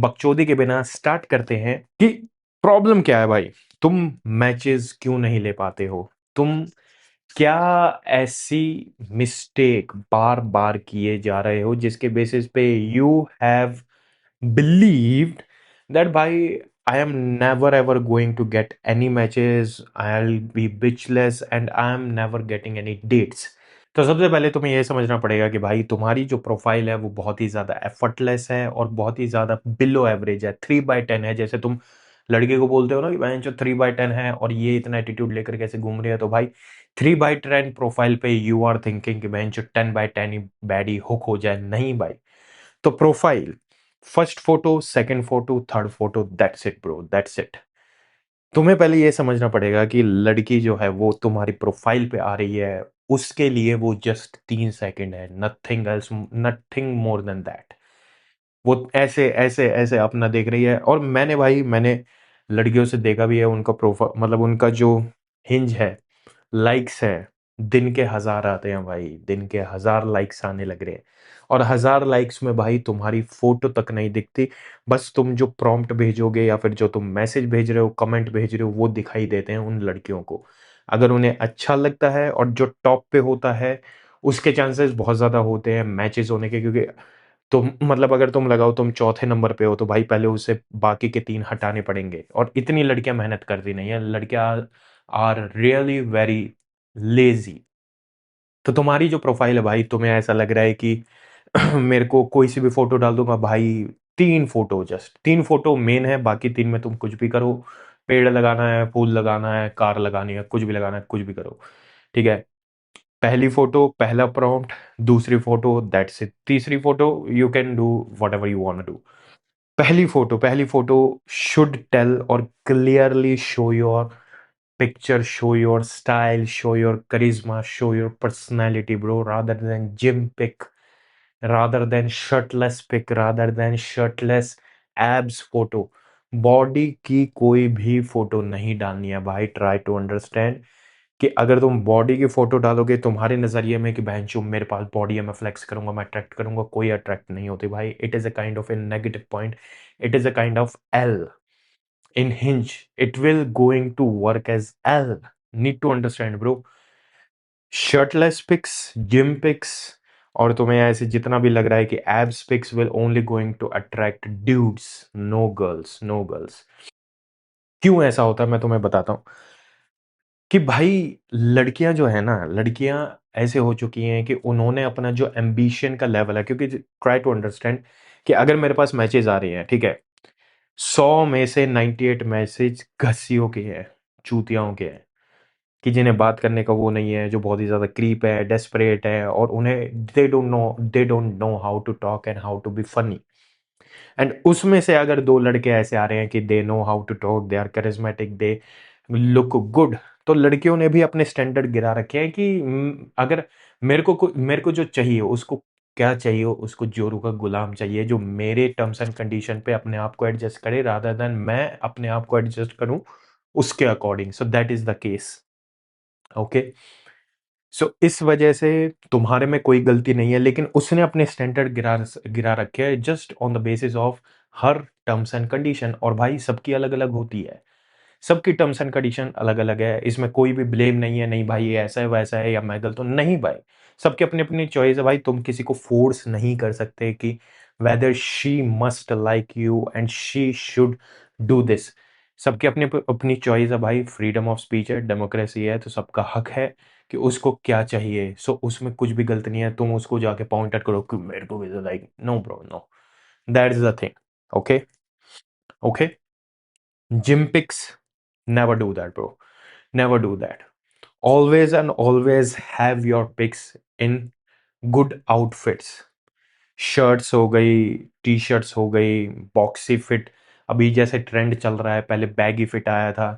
बकचोदी के बिना स्टार्ट करते हैं कि प्रॉब्लम क्या है भाई। तुम मैचेस क्यों नहीं ले पाते हो? तुम क्या ऐसी मिस्टेक बार बार किए जा रहे हो जिसके बेसिस पे यू हैव बिलीव्ड दैट भाई I am never ever going to get any matches, I will be bitchless and I am never getting any dates. तो सबसे पहले तुम्हें यह समझना पड़ेगा कि भाई तुम्हारी जो प्रोफाइल है वो बहुत ही ज़्यादा एफर्टलेस है और बहुत ही ज़्यादा बिलो एवरेज है, 3/10 है। जैसे तुम लड़के को बोलते हो ना कि भाई जो 3/10 है और ये इतना एटीट्यूड लेकर कैसे घूम रही है, तो भाई 3/10 प्रोफाइल पे यू आर थिंकिंग कि भाई जो 10/10 ही बैडी हुक हो जाए। नहीं भाई। तो profile, first photo, second photo, third photo, that's it bro, that's it. तुम्हें पहले ये समझना पड़ेगा कि लड़की जो है वो तुम्हारी प्रोफाइल पे आ रही है, उसके लिए वो जस्ट 3 सेकंड है, nothing else, nothing more than that. वो ऐसे ऐसे ऐसे अपना देख रही है। और मैंने लड़कियों से देखा भी है, उनका प्रोफाइल मतलब उनका जो हिंज है, लाइक्स है, दिन के 1000 आते हैं भाई, दिन के 1000 लाइक्स आने लग रहे हैं। और 1000 लाइक्स में भाई तुम्हारी फोटो तक नहीं दिखती, बस तुम जो प्रॉम्प्ट भेजोगे या फिर जो तुम मैसेज भेज रहे हो, कमेंट भेज रहे हो, वो दिखाई देते हैं उन लड़कियों को। अगर उन्हें अच्छा लगता है और जो टॉप पे होता है, उसके चांसेस बहुत ज़्यादा होते हैं मैचेस होने के, क्योंकि तुम मतलब अगर तुम लगाओ तुम चौथे नंबर पे हो तो भाई पहले उससे बाकी के 3 हटाने पड़ेंगे, और इतनी लड़कियां मेहनत करती नहीं है। लड़कियां आर रियली वेरी लेजी। तो तुम्हारी जो प्रोफाइल है भाई, तुम्हें ऐसा लग रहा है कि मेरे को कोई सी भी फोटो डाल दूंगा भाई, 3 फोटो, जस्ट 3 फोटो मेन है, बाकी 3 में तुम कुछ भी करो। पेड़ लगाना है, फूल लगाना है, कार लगानी है, कुछ भी लगाना है, कुछ भी करो। ठीक है। पहली फोटो, पहला प्रॉम्प्ट, दूसरी फोटो, दैट्स इट। तीसरी photo you can do whatever you want to do. पहली फोटो शुड टेल और clearly show your picture, show your style, show your charisma, show your personality, bro, rather than gym pic, rather than shirtless pic, rather than shirtless abs photo। Body की कोई भी photo नहीं डालनी है भाई। Try to understand कि अगर तुम बॉडी की फोटो डालोगे तुम्हारे नजरिए में कि बहनचोद मेरे पास बॉडी है, मैं फ्लेक्स करूंगा, मैं अट्रैक्ट करूंगा, कोई अट्रैक्ट नहीं होती भाई। It is a kind of A negative point, it is a kind of L in hinge, it will going to work as L। need to understand bro। shirtless pics, gym pics, और तुम्हें ऐसे जितना भी लग रहा है कि abs pics will only going to attract dudes, no girls, no girls। क्यों ऐसा होता है मैं तुम्हें बताता हूँ कि भाई लड़कियां जो है ना, लड़कियां ऐसे हो चुकी हैं कि उन्होंने अपना जो एम्बिशन का लेवल है, क्योंकि ट्राई टू अंडरस्टैंड कि अगर मेरे पास मैचेस आ रही हैं, ठीक है, 100 में से 98 मैसेज घसियों के हैं, चूतियाओं के हैं, कि जिन्हें बात करने का वो नहीं है, जो बहुत ही ज़्यादा क्रीप है, डेस्परेट है, और उन्हें they don't know how to talk and how to be funny. And उसमें से अगर 2 लड़के ऐसे आ रहे हैं कि they know how to talk, they are charismatic, they look good, तो लड़कियों ने भी अपने स्टैंडर्ड गिरा रखे हैं कि अगर मेरे को जो चाहिए उसको, क्या चाहिए उसको, जोरू का गुलाम चाहिए जो मेरे टर्म्स एंड कंडीशन पे अपने आप को एडजस्ट करे, रादर देन मैं अपने आप को एडजस्ट करूं उसके according. So that is the case. Okay. So इस वजह से तुम्हारे में कोई गलती नहीं है, लेकिन उसने अपने स्टैंडर्ड गिरा गिरा रखे हैं just on the basis of her terms and condition. और भाई सबकी अलग अलग होती है, सबकी टर्म्स एंड कंडीशन अलग अलग है, इसमें कोई भी ब्लेम नहीं है, नहीं भाई ये ऐसा है वैसा है या मैं गलत हूं, नहीं भाई। सबकी अपनी अपनी चॉइस है भाई। तुम किसी को फोर्स नहीं कर सकते कि whether she must like you and she should do this. सबकी अपनी अपनी चॉइस है भाई, फ्रीडम ऑफ स्पीच है, डेमोक्रेसी है, तो सबका हक है कि उसको क्या चाहिए। सो उसमें कुछ भी गलत नहीं है, तुम उसको जाके पॉइंट आउट करो कि मेरे को भी like, no bro, no, that is the thing. Okay. Okay. Gym pics, never do that bro, never do that। always and always have your pics in good outfits। Shirts हो गई, T shirts हो गई, boxy fit. अभी जैसे trend चल रहा है, पहले बैगी फिट आया था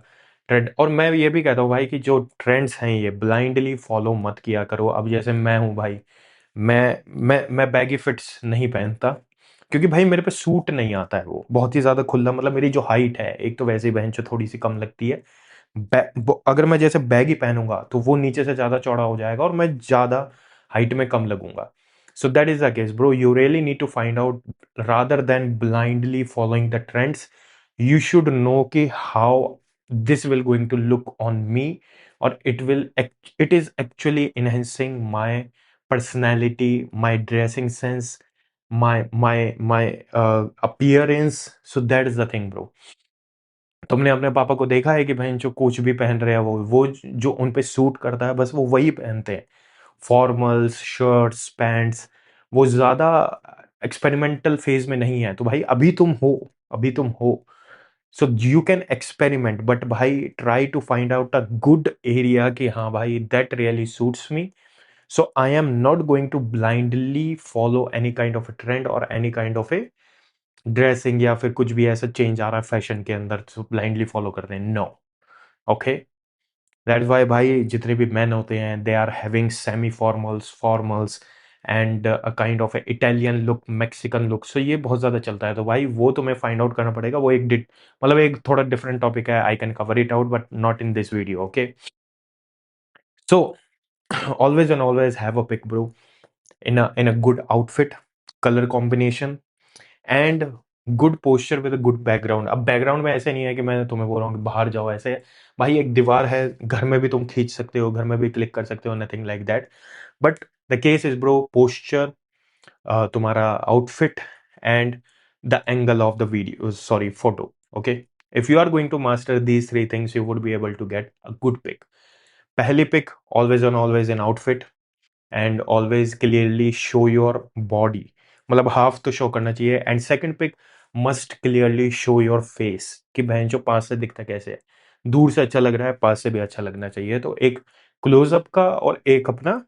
ट्रेंड। और मैं ये भी कहता हूँ भाई कि जो ट्रेंड्स हैं ये ब्लाइंडली फॉलो मत किया करो। अब जैसे मैं हूँ भाई, मैं बैगी फिट्स नहीं पहनता, क्योंकि भाई मेरे पे सूट नहीं आता है, वो बहुत ही ज़्यादा खुला, मतलब मेरी जो हाइट है, एक तो वैसे ही बहन जो थोड़ी सी कम लगती है, अगर मैं जैसे बैगी पहनूंगा तो वो नीचे से ज़्यादा चौड़ा हो जाएगा और मैं ज़्यादा हाइट में कम लगूंगा। So that is the case, bro. You really need to find out rather than blindly following the trends. You should know कि how this will going to look on me, or it is actually enhancing my personality, my dressing sense, my appearance. So that is the thing, bro. तुमने अपने पापा को देखा है कि बहन जो कुछ भी पहन रहे हैं वो जो उन पे सूट करता है बस वो वही पहनते हैं। फॉर्मल्स, शर्ट्स, पैंट्स, वो ज़्यादा एक्सपेरिमेंटल फेज में नहीं है। तो भाई अभी तुम हो, so you can experiment, but भाई try to find out a good area कि हाँ भाई that really suits me. So I am not going to blindly follow any kind of a trend और any kind of a dressing, या फिर कुछ भी ऐसा चेंज आ रहा है फैशन के अंदर तो ब्लाइंडली फॉलो करते हैं, नो। ओके, दैट्स व्हाई भाई जितने भी मेन होते हैं they are having semi formals, formals and a kind of Italian look, Mexican look. So ये बहुत ज़्यादा चलता है, तो भाई वो तुम्हें फाइंड आउट करना पड़ेगा। वो एक मतलब एक थोड़ा डिफरेंट टॉपिक है, I can cover it out but not in this video, okay. So always and always have a pick, bro, in a good outfit, color combination and good posture with good background. अब background में ऐसे नहीं है कि मैं तुम्हें बोल रहा हूँ कि बाहर जाओ, ऐसे भाई एक दीवार है, घर में भी तुम खींच सकते हो, घर में भी क्लिक कर सकते हो, nothing like that. But the case is bro posture, तुम्हारा outfit and the angle of the video, sorry photo, okay. If you are going to master these three things you would be able to get a good pic. पहली pic, always on always in outfit and always clearly show your body, मतलब half तो show करना चाहिए। And second pic, must clearly show your face कि बहन जो पास से दिखता कैसे है, दूर से अच्छा लग रहा है, पास से भी अच्छा लगना चाहिए। तो एक क्लोजअप का और एक अपना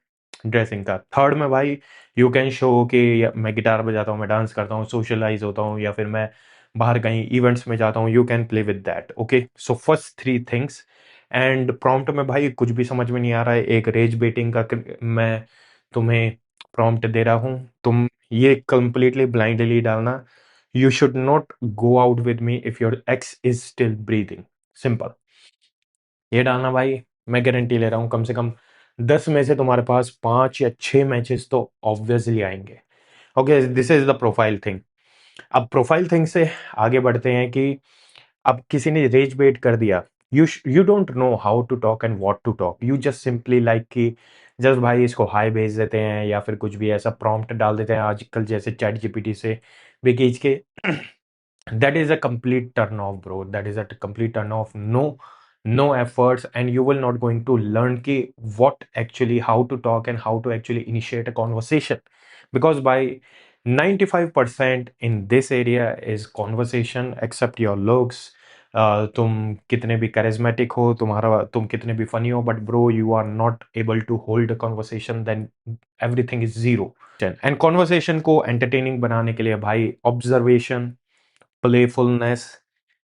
ड्रेसिंग का। थर्ड में भाई यू कैन शो कि मैं गिटार बजाता हूँ, मैं डांस करता हूँ, सोशलाइज होता हूँ, या फिर मैं बाहर कहीं इवेंट्स में जाता हूँ, you can play with that, okay. So first three things. And prompt में भाई कुछ भी समझ में नहीं आ रहा है, एक रेज बेटिंग का मैं तुम्हें प्रॉम्प्ट दे रहा हूँ, तुम ये कंप्लीटली ब्लाइंडली डालना। You should not go out with me if your x is still breathing, simple. ये डालना भाई, मैं गारंटी ले रहा हूँ कम से कम 10 में से तुम्हारे पास 5 या 6 मैचेस तो ऑब्वियसली आएंगे। Okay, this is the profile thing. अब प्रोफाइल थिंग से आगे बढ़ते हैं कि अब किसी ने रेज बेट कर दिया, you don't know how to talk and what to talk, you just simply like कि जस्ट भाई इसको हाई भेज देते हैं, या फिर कुछ भी ऐसा प्रॉम्प्ट डाल देते हैं आजकल जैसे चैट जीपीटी से भी खींच के। that is a complete turn off, bro. That is a complete turn off. No efforts, and you will not going to learn ki what actually, how to talk and how to actually initiate a conversation, because by 95% in this area is conversation, except your looks. तुम कितने भी charismatic हो, तुम कितने भी funny हो, but bro you are not able to hold a conversation, then everything is zero. And conversation को entertaining बनाने के लिए भाई observation, playfulness,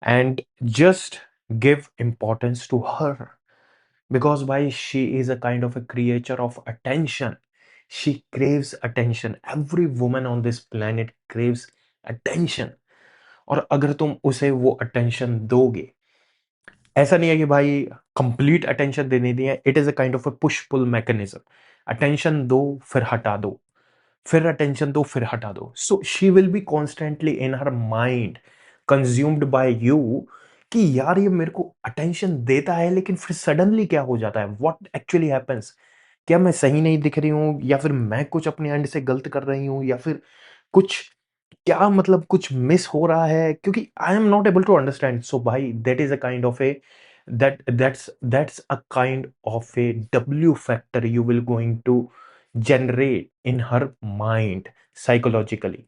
and just give importance to her, because why, she is a kind of a creature of attention. She craves attention. Every woman on this planet craves attention. और अगर तुम उसे वो अटेंशन दोगे, ऐसा नहीं है कि भाई कंप्लीट अटेंशन देने दी है, it is a kind of a push pull mechanism. Attention दो फिर हटा दो, फिर अटेंशन दो फिर हटा दो। So she will be constantly in her mind consumed by you कि यार ये मेरे को अटेंशन देता है, लेकिन फिर सडनली क्या हो जाता है, व्हाट एक्चुअली हैपेंस। क्या मैं सही नहीं दिख रही हूँ, या फिर मैं कुछ अपने एंड से गलत कर रही हूँ, या फिर कुछ, क्या मतलब कुछ मिस हो रहा है, क्योंकि I am not able to understand. So भाई that is a kind of a that's a kind of a W factor you will going to generate in her mind psychologically.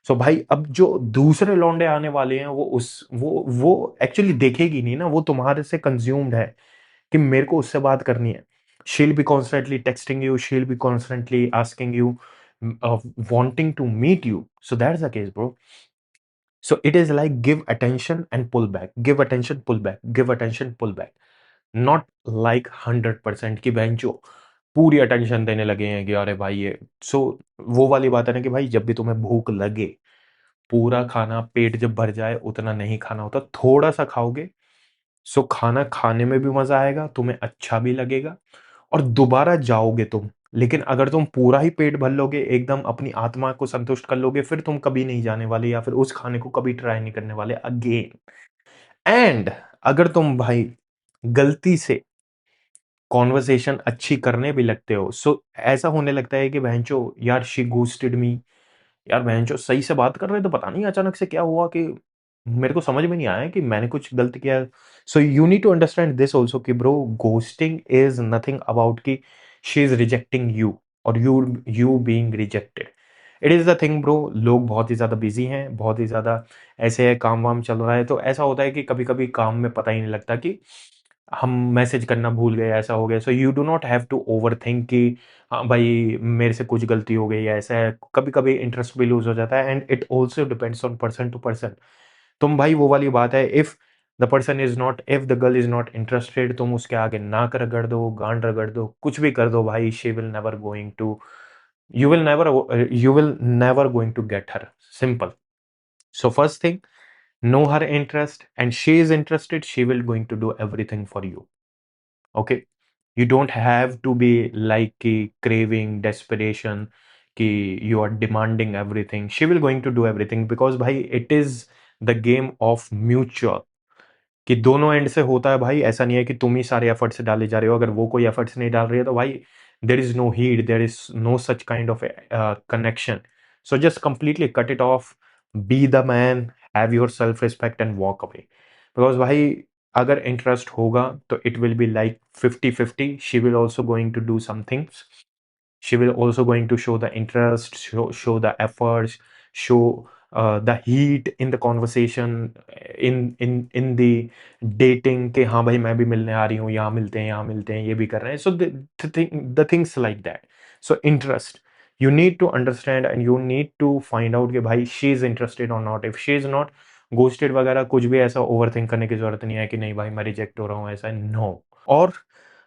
सो भाई अब जो दूसरे लौंडे आने वाले हैं वो एक्चुअली देखेगी नहीं ना, वो तुम्हारे से कंज्यूम्ड है कि मेरे को उससे बात करनी है। She'll be constantly texting you, she'll be constantly asking you, wanting to meet you. So that's the case, bro. So it is like give attention and pull back, give attention, pull back, give attention, pull back. Not like 100% कि बहन चो पूरी attention देने लगे हैं कि अरे भाई ये। सो वो वाली बात है ना कि भाई जब भी तुम्हें भूख लगे, पूरा खाना पेट जब भर जाए उतना नहीं खाना होता, थोड़ा सा खाओगे। सो खाना खाने में भी मजा आएगा, तुम्हें अच्छा भी लगेगा, और दोबारा जाओगे तुम लेकिन अगर तुम पूरा ही पेट भर लोगे, एकदम अपनी आत्मा को संतुष्ट कर लोगे, फिर तुम कभी नहीं जाने वाले या फिर उस खाने को कभी ट्राई नहीं करने वाले अगेन। एंड अगर तुम भाई गलती से कॉन्वर्सेशन अच्छी करने भी लगते हो, सो ऐसा होने लगता है कि बहनचो यार शी घोस्टेड मी, यार बहनचोद सही से बात कर रहे थे, पता नहीं अचानक से क्या हुआ कि मेरे को समझ में नहीं आया कि मैंने कुछ गलत किया। So you need to understand this also कि bro, ghosting is nothing about कि शी इज रिजेक्टिंग यू और you being rejected. It is the thing bro, लोग बहुत ही ज्यादा बिजी हैं, बहुत ही ज्यादा ऐसे है, काम वाम चल रहा है, तो ऐसा होता है कि कभी कभी काम में पता ही नहीं लगता कि हम मैसेज करना भूल गए, ऐसा हो गया। So you do not have to overthink कि हाँ भाई मेरे से कुछ गलती हो गई या ऐसा है। कभी कभी इंटरेस्ट भी लूज हो जाता है, and it also depends on person to person. तुम भाई वो वाली बात है, if the person is not, if the girl is not interested, तुम उसके आगे नाक रगड़ दो, गांड रगड़ दो, कुछ भी कर दो भाई, she will never going to, you will never going to get her, simple. So first thing, know her interest, and she is interested, she will going to do everything for you. Okay, you don't have to be like कि craving desperation कि you are demanding everything, she will going to do everything, because भाई it is the game of mutual, कि दोनों and से होता है भाई। ऐसा नहीं है कि तुम ही सारे एफर्ट्स डाले जा रहे हो, अगर वो कोई एफर्ट्स नहीं डाल रही है तो भाई there is no heed, there is no such kind of connection. So just completely cut it off, be the man, have yourself respect and walk away. Because भाई अगर इंटरेस्ट होगा तो it will be like 50-50, she will also going to do some things, she will also going to show the interest, show the efforts, show the heat in the conversation, in the dating कि हाँ भाई मैं भी मिलने आ रही हूँ, यहाँ मिलते हैं, यहाँ मिलते हैं, ये भी कर रहे हैं। So the things like that, so interest, you need to understand and you need to find out कि भाई she is interested or not. If she is not, ghosted वगैरह कुछ भी ऐसा ओवरथिंक करने की जरूरत नहीं है कि नहीं भाई मैं रिजेक्ट हो रहा हूँ, ऐसा नो। और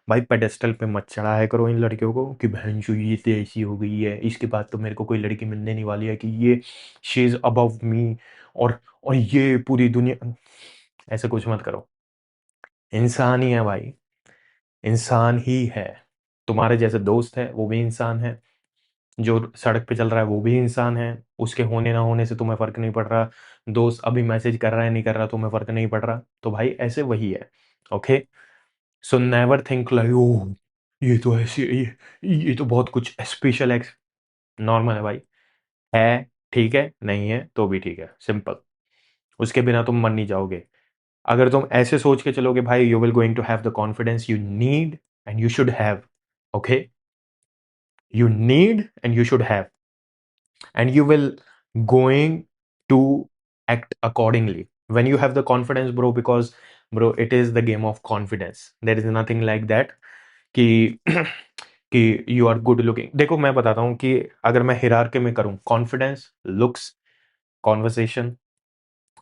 भाई पेडेस्टल पे मत चढ़ाया करो इन लड़कियों को कि बहनचोद ये तो ऐसी हो गई है, इसके बाद तो मेरे को कोई लड़की मिलने नहीं वाली है कि ये शी इज अबव मी, और ये पूरी दुनिया, ऐसे कुछ मत करो। इंसान ही है भाई, इंसान ही है। तुम्हारे जैसे दोस्त है वो भी इंसान है, जो सड़क पे चल रहा है वो भी इंसान है, उसके होने ना होने से तुम्हें फर्क नहीं पड़ रहा, दोस्त अभी मैसेज कर रहा है नहीं कर रहा तुम्हें फर्क नहीं पड़ रहा, तो भाई ऐसे वही है। Okay, so never think like oh ये तो ऐसी, ये तो बहुत कुछ स्पेशल एक्स, नॉर्मल है भाई, है, ठीक है, नहीं है तो भी ठीक है, सिंपल। उसके बिना तुम मर नहीं जाओगे। अगर तुम ऐसे सोच के चलोगे भाई, you will going to have the confidence you need and you should have. Okay, you need and you should have, and you will going to act accordingly when you have the confidence bro, because bro it is the game of confidence, there is nothing like that कि कि you are good looking. देखो मैं बताता हूँ कि अगर मैं hierarchy में करूँ, confidence, looks, conversation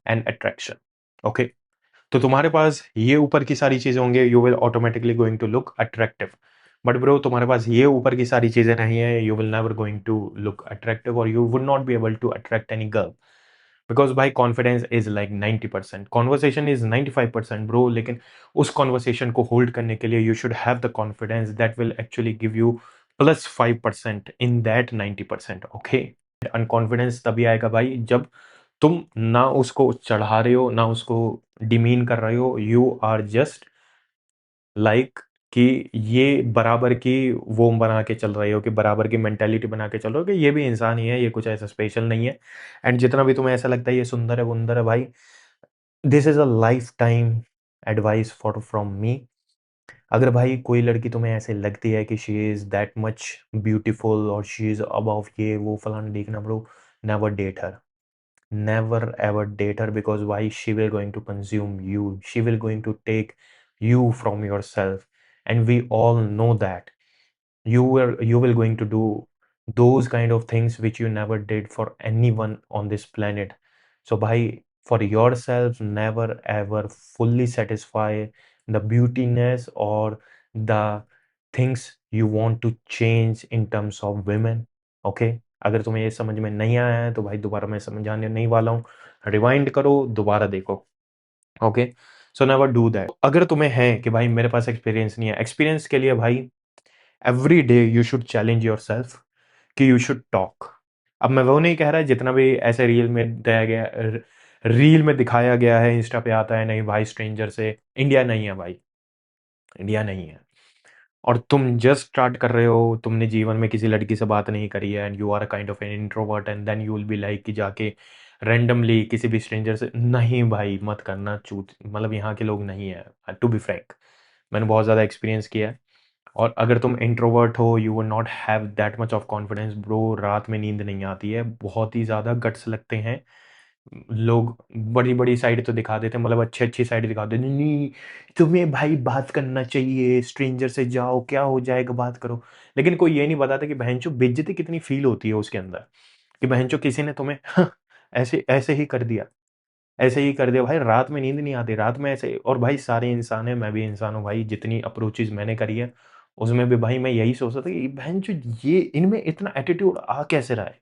and attraction. Okay, तो तुम्हारे पास ये ऊपर की सारी चीजें होंगे, you will automatically going to look attractive. But bro तुम्हारे पास ये ऊपर की सारी चीजें नहीं है, you will never going to look attractive और you would not be able to attract any girl, because भाई confidence is like 90%, conversation is 95% bro, लेकिन उस कॉन्वर्सेशन को होल्ड करने के लिए you should have the confidence that will actually give you +5% in that 90%। Okay, unconfidence तभी आएगा भाई जब तुम ना उसको चढ़ा रहे हो ना उसको डिमीन कर रहे हो, यू आर जस्ट लाइक कि ये बराबर की वो बना के चल रहे हो, कि बराबर की मेंटेलिटी बना के चल रहे हो कि ये भी इंसान ही है, ये कुछ ऐसा स्पेशल नहीं है। एंड जितना भी तुम्हें ऐसा लगता है ये सुंदर है वुंदर है भाई, this is a life time advice for from me. अगर भाई कोई लड़की तुम्हें ऐसे लगती है कि she is that much beautiful और शी इज अबव ये वो फलाना देखना bro, never date her, never ever date her, because why, she will going to consume you, she will going to take you from yourself, and we all know that you will going to do those kind of things which you never did for anyone on this planet. So by for yourself, never ever fully satisfy the beautiness or the things you want to change in terms of women. Okay, अगर तुम्हें ये समझ में नहीं आया है तो भाई दोबारा मैं समझाने नहीं वाला हूँ, रिवाइंड करो दोबारा देखो। Okay, so never do that. अगर तुम्हें है कि भाई मेरे पास एक्सपीरियंस नहीं है, एक्सपीरियंस के लिए भाई every day you should challenge your self कि यू शुड टॉक। अब मैं वो नहीं कह रहा जितना भी ऐसे रील में दिखाया गया है, इंस्टा पे आता है, नहीं भाई स्ट्रेंजर से, इंडिया नहीं है भाई, इंडिया नहीं है। और तुम जस्ट स्टार्ट कर रहे हो, तुमने जीवन में किसी लड़की से बात नहीं करी है, and you are kind of an introvert, and then you will be like कि जाके रैंडमली किसी भी स्ट्रेंजर से, नहीं भाई मत करना, चूत मतलब यहाँ के लोग नहीं है, टू बी फ्रैंक। मैंने बहुत ज़्यादा एक्सपीरियंस किया है। और अगर तुम इंट्रोवर्ट हो, you will not have that much of confidence bro, रात में नींद नहीं आती है, बहुत ही ज़्यादा गट्स लगते हैं। लोग बड़ी बड़ी साइड तो दिखा देते हैं, मतलब अच्छी अच्छी साइड दिखा देते हैं, नहीं तुम्हें भाई बात करना चाहिए, स्ट्रेंजर से जाओ, क्या हो जाएगा, बात करो। लेकिन कोई ये नहीं बताता कि बहनचोद बेइज्जती कितनी फील होती है उसके अंदर, कि बहनचोद किसी ने तुम्हें ऐसे ऐसे ही कर दिया, ऐसे ही कर दिया भाई, रात में नींद नहीं आती, रात में ऐसे। और भाई सारे इंसान है, मैं भी इंसान हूँ भाई, जितनी अप्रोचेज मैंने करी है उसमें भी भाई मैं यही सोचता था कि बहनचोद ये इनमें इतना एटीट्यूड आ कैसे रहा है,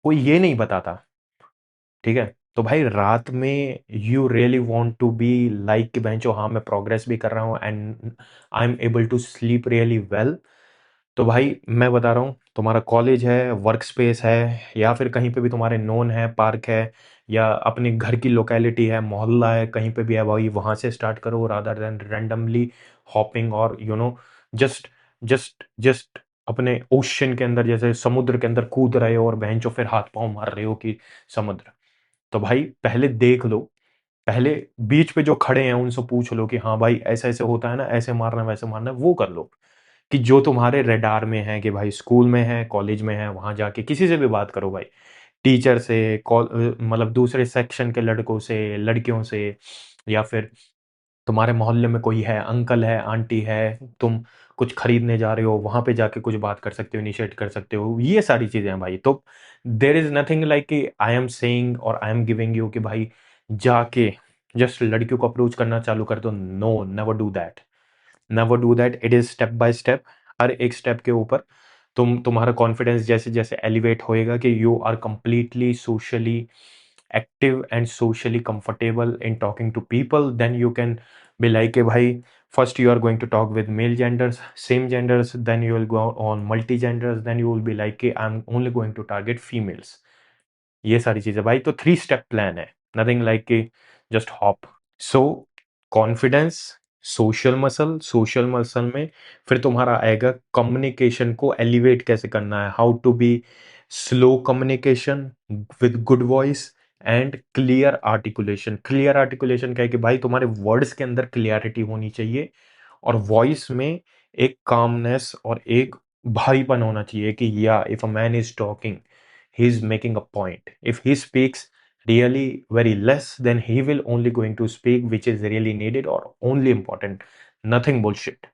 कोई ये नहीं बताता। ठीक है, तो भाई रात में you really want to be like कि बेंचो, हाँ मैं प्रोग्रेस भी कर रहा हूँ and I am able to sleep really well. तो भाई मैं बता रहा हूँ, तुम्हारा कॉलेज है, वर्क स्पेस है, या फिर कहीं पे भी तुम्हारे नोन है, पार्क है, या अपने घर की लोकेलिटी है, मोहल्ला है, कहीं पे भी है भाई, वहां से स्टार्ट करो रादर देन रैंडमली हॉपिंग, और यू नो जस्ट जस्ट अपने ओशन के अंदर, जैसे समुद्र के अंदर कूद रहे हो और बेंचो फिर हाथ पांव मार रहे हो कि समुद्र। तो भाई पहले देख लो, पहले बीच पे जो खड़े हैं उनसे पूछ लो कि हाँ भाई ऐसा ऐसे होता है ना, ऐसे मारना है, वैसे मारना है, वो कर लो। कि जो तुम्हारे रेडार में है, कि भाई स्कूल में है, कॉलेज में है, वहां जाके किसी से भी बात करो भाई, टीचर से, मतलब दूसरे सेक्शन के लड़कों से, लड़कियों से, या फिर तुम्हारे मोहल्ले में कोई है, अंकल है, आंटी है, तुम कुछ खरीदने जा रहे हो, वहां पे जाके कुछ बात कर सकते हो, इनिशिएट कर सकते हो, ये सारी चीजें हैं भाई। तो देर इज नथिंग लाइक कि आई एम सेइंग और आई एम गिविंग यू कि भाई जाके जस्ट लड़कियों को अप्रोच करना चालू कर दो, no, never do that, never do that. It is step by step, हर एक स्टेप के ऊपर तुम्हारा कॉन्फिडेंस जैसे जैसे एलिवेट होएगा कि you are completely socially active and socially comfortable in talking to people, then you can be like a भाई, first you are going to talk with male genders, same genders, then you will go on multi genders, then you will be like कि I'm only going to target females। ये सारी चीजें भाई, तो 3 step plan है, nothing like कि just hop. सो confidence, social muscle में फिर तुम्हारा आएगा कम्युनिकेशन को एलिवेट कैसे करना है, how to be slow communication with good voice and clear articulation. Clear articulation क्या है कि भाई तुम्हारे वर्ड्स के अंदर क्लियरिटी होनी चाहिए, और वॉइस में एक कामनेस और एक भारीपन होना चाहिए कि या if a man is talking, he is making a point. If he speaks really very less, then he will only going to speak which is really needed or only important, nothing bullshit।